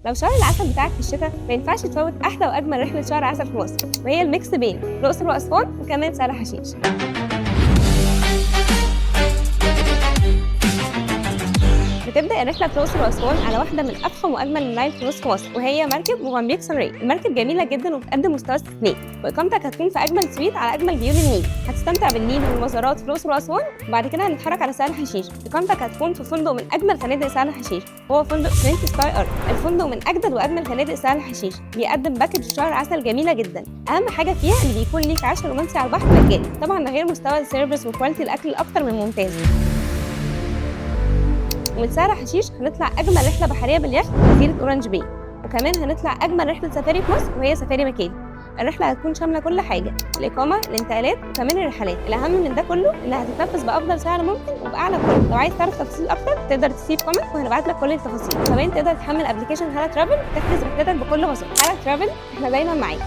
لو شهر العسل بتاعك في الشتاء ما ينفعش تفوت احلى واجمل رحله شهر عسل في مصر، وهي الميكس بين الاقصر واسوان وكمان سهل حشيش. بتبدا الرحله في الاقصر واسوان على واحده من افخم واجمل اللاين في نص مصر، وهي مركب موزمبيق سانري. المركب جميله جدا وبتقدم مستوى استثنائي، واقامتك هتكون في اجمل سويت على اجمل فيو للنيل. هتستمتع بالنيل والمزارات في الاقصر واسوان، وبعد كده هنتحرك على سهل حشيش. اقامتك هتكون في فندق من اجمل فنادق سهل حشيش، هو فندق فرنسي ستاي ارت. الفندق من اجدد واجمل فنادق سهل حشيش، بيقدم باكج شهر عسل جميله جدا. اهم حاجه فيها ان بيكون ليك عشاء رومانسي على البحر مجاني، طبعا ده غير مستوى السيرفيس وكواليتي الاكل الاكثر من ممتاز. ومن سهل حشيش هنطلع اجمل رحله بحريه باليخت جزيره اورانج باي، وكمان هنطلع اجمل رحله سفاري في مصر وهي سفاري مكالي. الرحله هتكون شامله كل حاجه، الاقامه، الانتقالات، وكمان الرحلات. الاهم من ده كله انها هتتنفذ بافضل سعر ممكن وباعلى كواليتي. لو عايز تعرف تفاصيل اكتر تقدر تسيب كومنت وهنبعت لك كل التفاصيل، وكمان تقدر تحمل ابلكيشن هالا ترافل وتحجز رحلتك بكل بساطه. هالا ترافل، احنا دايما معاك.